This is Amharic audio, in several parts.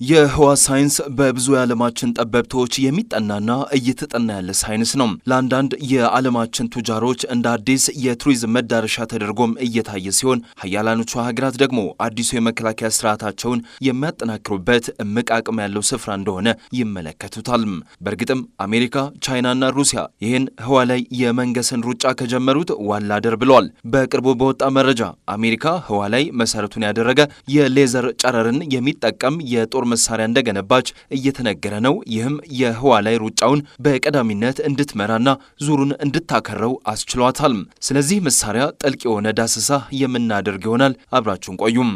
የህዋ ሳይንስ በብዙ የዓለማችን ጠበብቶች የሚጠናና እየተጠና ያለ ሳይንስ ነው። ለአንዳንድ የዓለማችን ቱጃሮች እንደ አዲስ የቱሪዝም መዳረሻ ተደርጎም እየታየ ሲሆን፣ ሀያላኖቹ ሀገራት ደግሞ አዲሱ የመከላከያ ስርዓታቸውን የሚያጠናክሩበት እምቅ አቅም ያለው ስፍራ እንደሆነ ይመለከቱታል። በእርግጥም አሜሪካ፣ ቻይናና ሩሲያ ይህን ህዋ ላይ የመንገስን ሩጫ ከጀመሩት ዋላደር ብለዋል። በቅርቡ በወጣ መረጃ አሜሪካ ህዋ ላይ መሰረቱን ያደረገ የሌዘር ጨረርን የሚጠቀም የጦር መሳሪያ እንደገነባች እየተነገረ ነው። ይህም የህዋ ላይ ሩጫውን በቀዳሚነት እንድትመራና ዙሩን እንድታከረው አስችሏታል። ስለዚህ መሳሪያ ጥልቅ የሆነ ዳሰሳ የምናደርግ ይሆናል። አብራችሁን ቆዩም።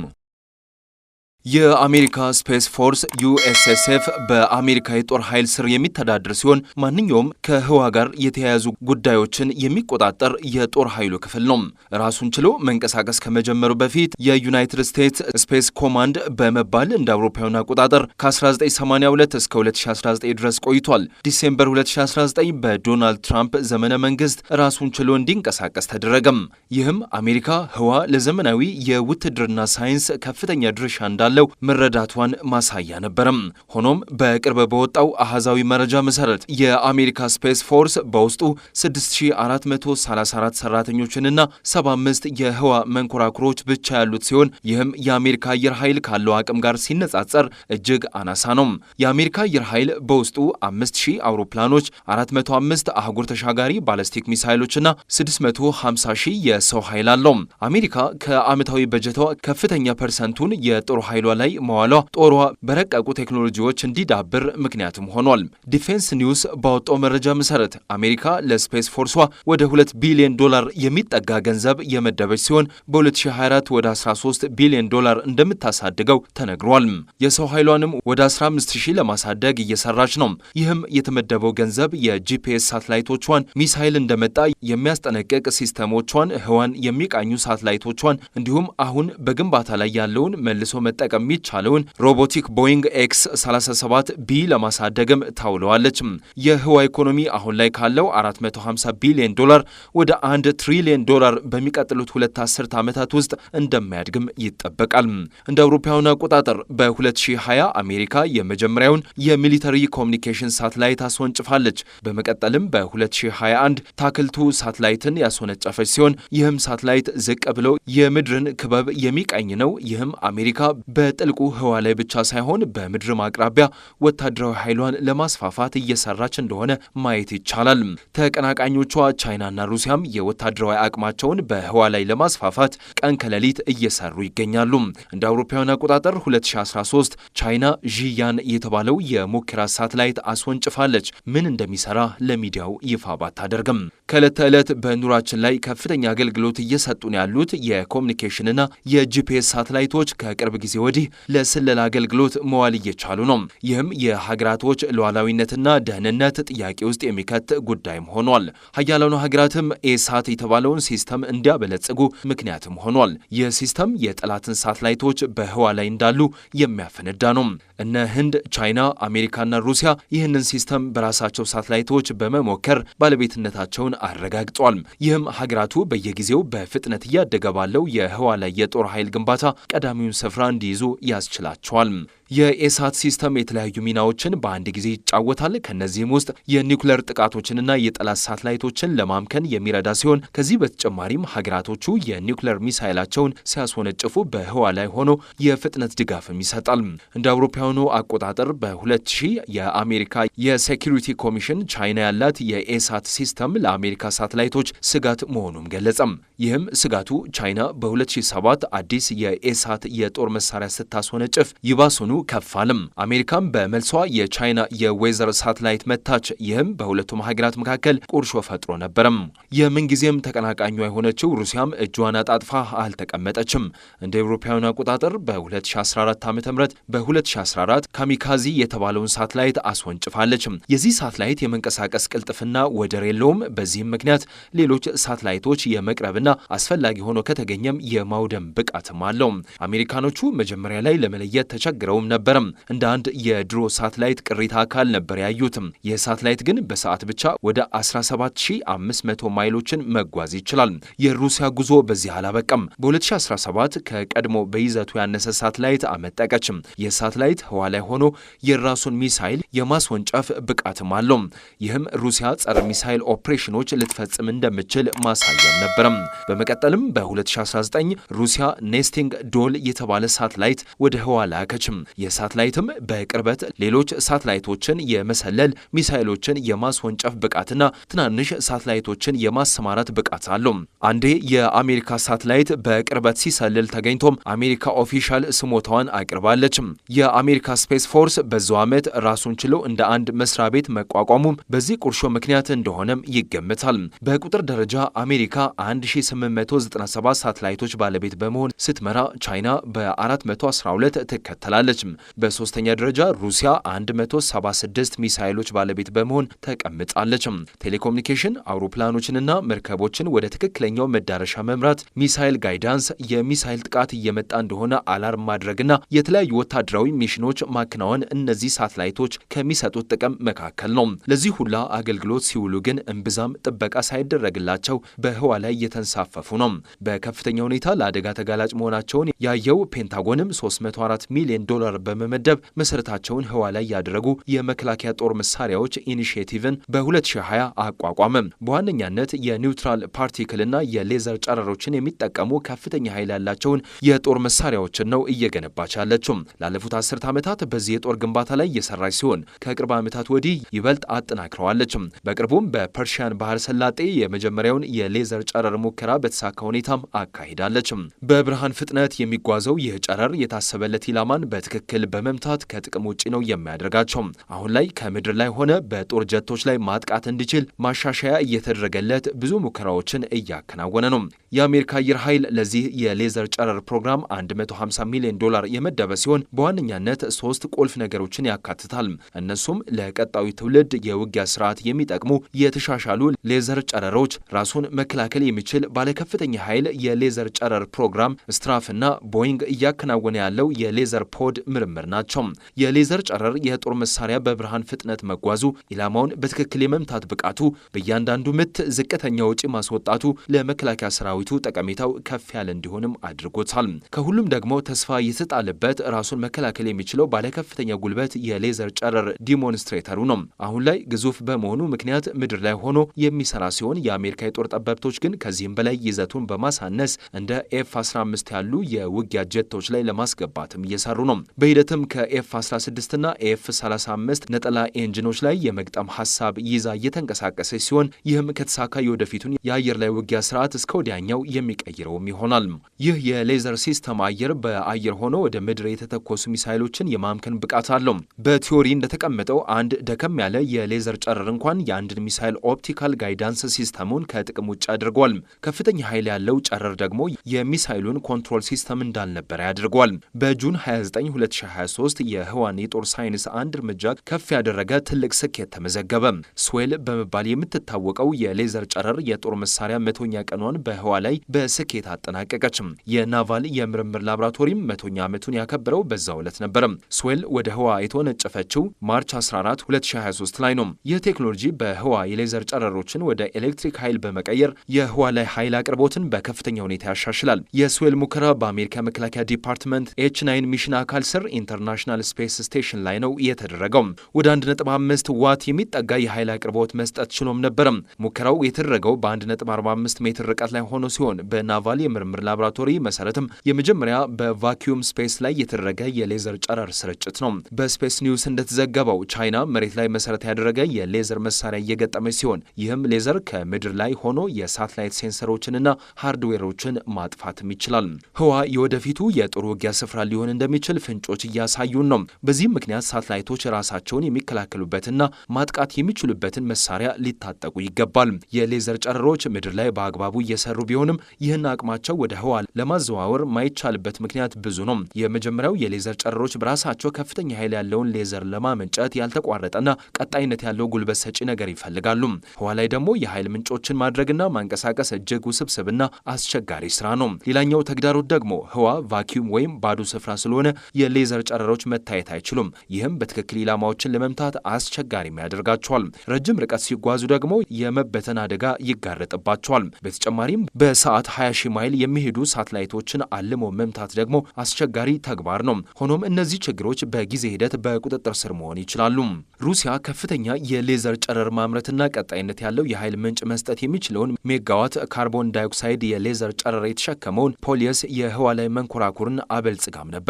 የአሜሪካ ስፔስ ፎርስ ዩኤስኤስኤፍ በአሜሪካ የጦር ኃይል ስር የሚተዳደር ሲሆን ማንኛውም ከህዋ ጋር የተያያዙ ጉዳዮችን የሚቆጣጠር የጦር ኃይሉ ክፍል ነው። ራሱን ችሎ መንቀሳቀስ ከመጀመሩ በፊት የዩናይትድ ስቴትስ ስፔስ ኮማንድ በመባል እንደ አውሮፓውያን አቆጣጠር ከ1982 እስከ 2019 ድረስ ቆይቷል። ዲሴምበር 2019 በዶናልድ ትራምፕ ዘመነ መንግስት ራሱን ችሎ እንዲንቀሳቀስ ተደረገም። ይህም አሜሪካ ህዋ ለዘመናዊ የውትድርና ሳይንስ ከፍተኛ ድርሻ እንዳለው መረዳቷን ማሳያ ነበረም። ሆኖም በቅርብ በወጣው አሃዛዊ መረጃ መሰረት የአሜሪካ ስፔስ ፎርስ በውስጡ 6434 ሰራተኞችንና 75 የህዋ መንኮራኩሮች ብቻ ያሉት ሲሆን ይህም የአሜሪካ አየር ኃይል ካለው አቅም ጋር ሲነጻጸር እጅግ አናሳ ነው። የአሜሪካ አየር ኃይል በውስጡ 5000 አውሮፕላኖች፣ 405 አህጉር ተሻጋሪ ባለስቲክ ሚሳይሎችና 650,000 የሰው ኃይል አለው። አሜሪካ ከዓመታዊ በጀቷ ከፍተኛ ፐርሰንቱን የጦር ኃይሏ ላይ መዋሏ ጦሯ በረቀቁ ቴክኖሎጂዎች እንዲዳብር ምክንያትም ሆኗል። ዲፌንስ ኒውስ ባወጣው መረጃ መሰረት አሜሪካ ለስፔስ ፎርሷ ወደ $2 ቢሊዮን የሚጠጋ ገንዘብ የመደበች ሲሆን በ2024 ወደ $13 ቢሊዮን እንደምታሳድገው ተነግሯል። የሰው ኃይሏንም ወደ 15000 ለማሳደግ እየሰራች ነው። ይህም የተመደበው ገንዘብ የጂፒኤስ ሳተላይቶቿን፣ ሚሳይል እንደመጣ የሚያስጠነቅቅ ሲስተሞቿን፣ ህዋን የሚቃኙ ሳተላይቶቿን እንዲሁም አሁን በግንባታ ላይ ያለውን መልሶ መጠቀም የሚቻለውን ሮቦቲክ ቦይንግ ኤክስ 37 ቢ ለማሳደግም ታውለዋለች። የህዋ ኢኮኖሚ አሁን ላይ ካለው $450 ቢሊዮን ወደ $1 ትሪሊዮን በሚቀጥሉት 2 አስርት ዓመታት ውስጥ እንደሚያድግም ይጠበቃል። እንደ አውሮፓውያን አቆጣጠር በ2020 አሜሪካ የመጀመሪያውን የሚሊተሪ ኮሚኒኬሽን ሳተላይት አስወንጭፋለች። በመቀጠልም በ2021 ታክልቱ ሳተላይትን ያስወነጨፈች ሲሆን ይህም ሳተላይት ዝቅ ብሎ የምድርን ክበብ የሚቃኝ ነው። ይህም አሜሪካ በጥልቁ ህዋ ላይ ብቻ ሳይሆን በምድርም አቅራቢያ ወታደራዊ ኃይሏን ለማስፋፋት እየሰራች እንደሆነ ማየት ይቻላል። ተቀናቃኞቿ ቻይናና ሩሲያም የወታደራዊ አቅማቸውን በህዋ ላይ ለማስፋፋት ቀን ከሌሊት እየሰሩ ይገኛሉ። እንደ አውሮፓውያን አቆጣጠር 2013 ቻይና ዢያን የተባለው የሙከራ ሳተላይት አስወንጭፋለች። ምን እንደሚሰራ ለሚዲያው ይፋ ባታደርግም ከዕለት ተዕለት በኑራችን ላይ ከፍተኛ አገልግሎት እየሰጡን ያሉት የኮሚኒኬሽንና የጂፒኤስ ሳተላይቶች ከቅርብ ጊዜ ወዲህ ለስለላ አገልግሎት መዋል እየቻሉ ነው። ይህም የሀገራቶች ሉዓላዊነትና ደህንነት ጥያቄ ውስጥ የሚከት ጉዳይም ሆኗል። ሀያላኑ ሀገራትም ኤሳት የተባለውን ሲስተም እንዲያበለጽጉ ምክንያትም ሆኗል። ይህ ሲስተም የጠላትን ሳተላይቶች በህዋ ላይ እንዳሉ የሚያፈነዳ ነው። እነ ህንድ፣ ቻይና፣ አሜሪካና ሩሲያ ይህንን ሲስተም በራሳቸው ሳተላይቶች በመሞከር ባለቤትነታቸውን አረጋግጧል። ይህም ሀገራቱ በየጊዜው በፍጥነት እያደገ ባለው የህዋ ላይ የጦር ኃይል ግንባታ ቀዳሚውን ስፍራ እንዲይዙ ያስችላቸዋል። የኤሳት ሲስተም የተለያዩ ሚናዎችን በአንድ ጊዜ ይጫወታል። ከነዚህም ውስጥ የኒውክሌር ጥቃቶችንና የጠላት ሳተላይቶችን ለማምከን የሚረዳ ሲሆን ከዚህ በተጨማሪም ሀገራቶቹ የኒውክሌር ሚሳይላቸውን ሲያስወነጭፉ በህዋ ላይ ሆኖ የፍጥነት ድጋፍም ይሰጣል። እንደ አውሮፓውያኑ አቆጣጠር በ2000 የአሜሪካ የሴኪሪቲ ኮሚሽን ቻይና ያላት የኤሳት ሲስተም ለአሜሪካ ሳተላይቶች ስጋት መሆኑን ገለጸም። ይህም ስጋቱ ቻይና በ2007 አዲስ የኤሳት የጦር መሳሪያ ስታስወነጭፍ ይባሱኑ ከፋልም። አሜሪካም በመልሷ የቻይና የዌዘር ሳተላይት መታች። ይህም በሁለቱም ሀገራት መካከል ቁርሾ ፈጥሮ ነበረም። የምንጊዜም ተቀናቃኟ የሆነችው ሩሲያም እጇን አጣጥፋ አልተቀመጠችም። እንደ አውሮፓውያን አቆጣጠር በ2014 ዓ.ም በ2014 ካሚካዚ የተባለውን ሳተላይት አስወንጭፋለች። የዚህ ሳተላይት የመንቀሳቀስ ቅልጥፍና ወደር የለውም። በዚህም ምክንያት ሌሎች ሳተላይቶች የመቅረብና አስፈላጊ ሆኖ ከተገኘም የማውደም ብቃትም አለው። አሜሪካኖቹ መጀመሪያ ላይ ለመለየት ተቸግረውም ነበርም። እንደ አንድ የድሮ ሳተላይት ቅሪተ አካል ነበር ያዩትም። ይህ ሳተላይት ግን በሰዓት ብቻ ወደ 17500 ማይሎችን መጓዝ ይችላል። የሩሲያ ጉዞ በዚህ አላበቃም። በ2017 ከቀድሞ በይዘቱ ያነሰ ሳተላይት አመጠቀችም። ይህ ሳተላይት ህዋ ላይ ሆኖ የራሱን ሚሳይል የማስወንጨፍ ብቃትም አለው። ይህም ሩሲያ ጸረ ሚሳይል ኦፕሬሽኖች ልትፈጽም እንደምትችል ማሳያም ነበረም። በመቀጠልም በ2019 ሩሲያ ኔስቲንግ ዶል የተባለ ሳተላይት ወደ ህዋ ላከችም። የሳተላይትም በቅርበት ሌሎች ሳተላይቶችን የመሰለል ሚሳይሎችን የማስወንጨፍ ብቃትና ትናንሽ ሳተላይቶችን የማሰማራት ብቃት አለው። አንዴ የአሜሪካ ሳተላይት በቅርበት ሲሰልል ተገኝቶም አሜሪካ ኦፊሻል ስሞታዋን አቅርባለች። የአሜሪካ ስፔስ ፎርስ በዛው ዓመት ራሱን ችሎ እንደ አንድ መስሪያ ቤት መቋቋሙ በዚህ ቁርሾ ምክንያት እንደሆነም ይገምታል። በቁጥር ደረጃ አሜሪካ 1897 ሳተላይቶች ባለቤት በመሆን ስትመራ ቻይና በ412 ትከተላለች። በሶስተኛ ደረጃ ሩሲያ 176 ሚሳይሎች ባለቤት በመሆን ተቀምጣለች። ቴሌኮሙኒኬሽን፣ አውሮፕላኖችንና መርከቦችን ወደ ትክክለኛው መዳረሻ መምራት፣ ሚሳይል ጋይዳንስ፣ የሚሳይል ጥቃት እየመጣ እንደሆነ አላርም ማድረግና የተለያዩ ወታደራዊ ሚሽኖች ማከናወን እነዚህ ሳተላይቶች ከሚሰጡት ጥቅም መካከል ነው። ለዚህ ሁላ አገልግሎት ሲውሉ ግን እምብዛም ጥበቃ ሳይደረግላቸው በህዋ ላይ እየተንሳፈፉ ነው። በከፍተኛ ሁኔታ ለአደጋ ተጋላጭ መሆናቸውን ያየው ፔንታጎንም $304 ሚሊዮን በመመደብ መሰረታቸውን ህዋ ላይ ያደረጉ የመከላከያ ጦር መሳሪያዎች ኢኒሺዬቲቭን በ2020 አቋቋመ። በዋነኛነት የኒውትራል ፓርቲክልና የሌዘር ጨረሮችን የሚጠቀሙ ከፍተኛ ኃይል ያላቸውን የጦር መሳሪያዎችን ነው እየገነባች ያለችው። ላለፉት 10 ዓመታት በዚህ የጦር ግንባታ ላይ እየሰራች ሲሆን ከቅርብ ዓመታት ወዲህ ይበልጥ አጠናክረዋለች። በቅርቡም በፐርሺያን ባህረ ሰላጤ የመጀመሪያውን የሌዘር ጨረር ሙከራ በተሳካ ሁኔታም አካሂዳለች። በብርሃን ፍጥነት የሚጓዘው ይህ ጨረር የታሰበለት ኢላማን በትክክል በመምታት ከጥቅም ውጪ ነው የሚያደርጋቸው። አሁን ላይ ከምድር ላይ ሆነ በጦር ጀቶች ላይ ማጥቃት እንዲችል ማሻሻያ እየተደረገለት ብዙ ሙከራዎችን እያከናወነ ነው። የአሜሪካ አየር ኃይል ለዚህ የሌዘር ጨረር ፕሮግራም $150 ሚሊዮን የመደበ ሲሆን በዋነኛነት 3 ቁልፍ ነገሮችን ያካትታል። እነሱም ለቀጣዩ ትውልድ የውጊያ ስርዓት የሚጠቅሙ የተሻሻሉ ሌዘር ጨረሮች፣ ራሱን መከላከል የሚችል ባለከፍተኛ ኃይል የሌዘር ጨረር ፕሮግራም፣ ስትራፍና ቦይንግ እያከናወነ ያለው የሌዘር ፖድ ምርምር ናቸው። የሌዘር ጨረር የጦር መሳሪያ በብርሃን ፍጥነት መጓዙ፣ ኢላማውን በትክክል የመምታት ብቃቱ፣ በእያንዳንዱ ምት ዝቅተኛ ወጪ ማስወጣቱ ለመከላከያ ሰራዊቱ ጠቀሜታው ከፍ ያለ እንዲሆንም አድርጎታል። ከሁሉም ደግሞ ተስፋ የተጣለበት ራሱን መከላከል የሚችለው ባለከፍተኛ ጉልበት የሌዘር ጨረር ዲሞንስትሬተሩ ነው። አሁን ላይ ግዙፍ በመሆኑ ምክንያት ምድር ላይ ሆኖ የሚሰራ ሲሆን የአሜሪካ የጦር ጠበብቶች ግን ከዚህም በላይ ይዘቱን በማሳነስ እንደ ኤፍ-15 ያሉ የውጊያ ጀቶች ላይ ለማስገባትም እየሰሩ ነው። በሂደትም ከኤፍ-16 እና ኤፍ-35 ነጠላ ኤንጂኖች ላይ የመግጠም ሀሳብ ይዛ እየተንቀሳቀሰች ሲሆን ይህም ከተሳካ የወደፊቱን የአየር ላይ ውጊያ ስርዓት እስከ ወዲያኛው የሚቀይረውም ይሆናል። ይህ የሌዘር ሲስተም አየር በአየር ሆኖ ወደ ምድር የተተኮሱ ሚሳይሎችን የማምከን ብቃት አለው። በቲዮሪ እንደተቀመጠው አንድ ደከም ያለ የሌዘር ጨረር እንኳን የአንድን ሚሳይል ኦፕቲካል ጋይዳንስ ሲስተሙን ከጥቅም ውጭ አድርጓል። ከፍተኛ ኃይል ያለው ጨረር ደግሞ የሚሳይሉን ኮንትሮል ሲስተም እንዳልነበረ ያደርገዋል። በጁን 29 2023 የህዋን የጦር ሳይንስ አንድ እርምጃ ከፍ ያደረገ ትልቅ ስኬት ተመዘገበ። ስዌል በመባል የምትታወቀው የሌዘር ጨረር የጦር መሳሪያ 100ኛ ቀኗን በህዋ ላይ በስኬት አጠናቀቀች። የናቫል የምርምር ላቦራቶሪም 100ኛ ዓመቱን ያከበረው በዛው ዕለት ነበር። ስዌል ወደ ህዋ የተወነጨፈችው ማርች 14 2023 ላይ ነው። ይህ ቴክኖሎጂ በህዋ የሌዘር ጨረሮችን ወደ ኤሌክትሪክ ኃይል በመቀየር የህዋ ላይ ኃይል አቅርቦትን በከፍተኛ ሁኔታ ያሻሽላል። የስዌል ሙከራ በአሜሪካ መከላከያ ዲፓርትመንት ኤች9 ሚሽን አካል ስር ኢንተርናሽናል ስፔስ ስቴሽን ላይ ነው የተደረገው። ወደ 1.5 ዋት የሚጠጋ የኃይል አቅርቦት መስጠት ችሎም ነበር። ሙከራው የተደረገው በ1.45 ሜትር ርቀት ላይ ሆኖ ሲሆን በናቫል የምርምር ላቦራቶሪ መሰረትም የመጀመሪያ በቫኪዩም ስፔስ ላይ የተደረገ የሌዘር ጨረር ስርጭት ነው። በስፔስ ኒውስ እንደተዘገበው ቻይና መሬት ላይ መሰረት ያደረገ የሌዘር መሳሪያ እየገጠመች ሲሆን ይህም ሌዘር ከምድር ላይ ሆኖ የሳተላይት ሴንሰሮችንና ሃርድዌሮችን ማጥፋትም ይችላል። ህዋ የወደፊቱ የጦር ውጊያ ስፍራ ሊሆን እንደሚችል ፍንጮች እያሳዩን ነው። በዚህም ምክንያት ሳተላይቶች ራሳቸውን የሚከላከሉበትና ማጥቃት የሚችሉበትን መሳሪያ ሊታጠቁ ይገባል። የሌዘር ጨረሮች ምድር ላይ በአግባቡ እየሰሩ ቢሆንም ይህን አቅማቸው ወደ ህዋ ለማዘዋወር ማይቻልበት ምክንያት ብዙ ነው። የመጀመሪያው የሌዘር ጨረሮች በራሳቸው ከፍተኛ ኃይል ያለውን ሌዘር ለማመንጨት ያልተቋረጠና ቀጣይነት ያለው ጉልበት ሰጪ ነገር ይፈልጋሉ። ህዋ ላይ ደግሞ የኃይል ምንጮችን ማድረግና ማንቀሳቀስ እጅግ ውስብስብና አስቸጋሪ ስራ ነው። ሌላኛው ተግዳሮት ደግሞ ህዋ ቫኪዩም ወይም ባዶ ስፍራ ስለሆነ የሌዘር ጨረሮች መታየት አይችሉም። ይህም በትክክል ኢላማዎችን ለመምታት አስቸጋሪም ያደርጋቸዋል። ረጅም ርቀት ሲጓዙ ደግሞ የመበተን አደጋ ይጋረጥባቸዋል። በተጨማሪም በሰዓት 20 ሺህ ማይል የሚሄዱ ሳተላይቶችን አልሞ መምታት ደግሞ አስቸጋሪ ተግባር ነው። ሆኖም እነዚህ ችግሮች በጊዜ ሂደት በቁጥጥር ስር መሆን ይችላሉ። ሩሲያ ከፍተኛ የሌዘር ጨረር ማምረትና ቀጣይነት ያለው የኃይል ምንጭ መስጠት የሚችለውን ሜጋዋት ካርቦን ዳይኦክሳይድ የሌዘር ጨረር የተሸከመውን ፖሊየስ የህዋ ላይ መንኮራኩርን አበልጽጋም ነበር።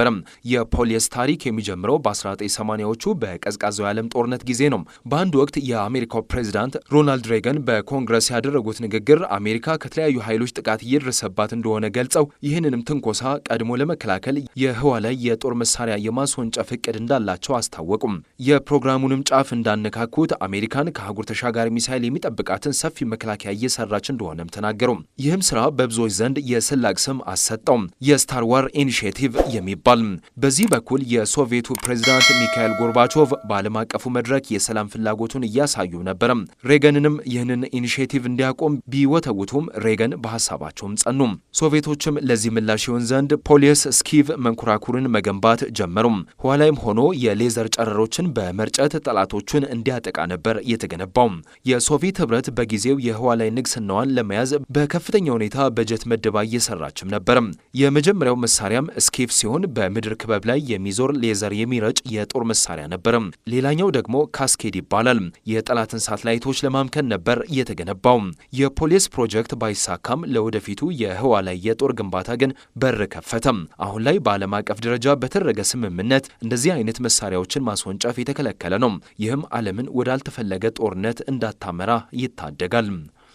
የፖሊየስ ታሪክ የሚጀምረው በ1980ዎቹ በቀዝቃዛው የዓለም ጦርነት ጊዜ ነው። በአንድ ወቅት የአሜሪካው ፕሬዚዳንት ሮናልድ ሬገን በኮንግረስ ያደረጉት ንግግር አሜሪካ ከተለያዩ ኃይሎች ጥቃት እየደረሰባት እንደሆነ ገልጸው ይህንንም ትንኮሳ ቀድሞ ለመከላከል የህዋ ላይ የጦር መሳሪያ የማስወንጨፍ እቅድ እንዳላቸው አስታወቁም። የፕሮግራሙንም ጫፍ እንዳነካኩት አሜሪካን ከአህጉር ተሻጋሪ ሚሳይል የሚጠብቃትን ሰፊ መከላከያ እየሰራች እንደሆነም ተናገሩ። ይህም ስራ በብዙዎች ዘንድ የስላቅ ስም አሰጠው፣ የስታር ዋር ኢኒሼቲቭ የሚባል። በዚህ በኩል የሶቪየቱ ፕሬዚዳንት ሚካኤል ጎርባቾቭ በዓለም አቀፉ መድረክ የሰላም ፍላጎቱን እያሳዩ ነበር። ሬገንንም ይህንን ኢኒሼቲቭ እንዲያቆም ቢወተውቱም ሬገን በሐሳባቸውም ጸኑ። ሶቪየቶችም ለዚህ ምላሽ ይሆን ዘንድ ፖሊየስ ስኪቭ መንኮራኩርን መገንባት ጀመሩ። ኋላይም ሆኖ የሌዘር ጨረሮችን በመርጨት ጠላቶቹን እንዲያጠቃ ነበር የተገነባው። የሶቪየት ህብረት በጊዜው የህዋ ላይ ንግስናዋን ለመያዝ በከፍተኛ ሁኔታ በጀት መደባ እየሰራችም ነበር። የመጀመሪያው መሳሪያም ስኪቭ ሲሆን በምድር ክበብ ላይ የሚዞር ሌዘር የሚረጭ የጦር መሳሪያ ነበር። ሌላኛው ደግሞ ካስኬድ ይባላል። የጠላትን ሳተላይቶች ለማምከን ነበር የተገነባው። የፖሊየስ ፕሮጀክት ባይሳካም ለወደፊቱ የህዋ ላይ የጦር ግንባታ ግን በር ከፈተም። አሁን ላይ በዓለም አቀፍ ደረጃ በተደረገ ስምምነት እንደዚህ አይነት መሳሪያዎችን ማስወንጨፍ የተከለከለ ነው። ይህም ዓለምን ወዳልተፈለገ ጦርነት እንዳታመራ ይታደጋል።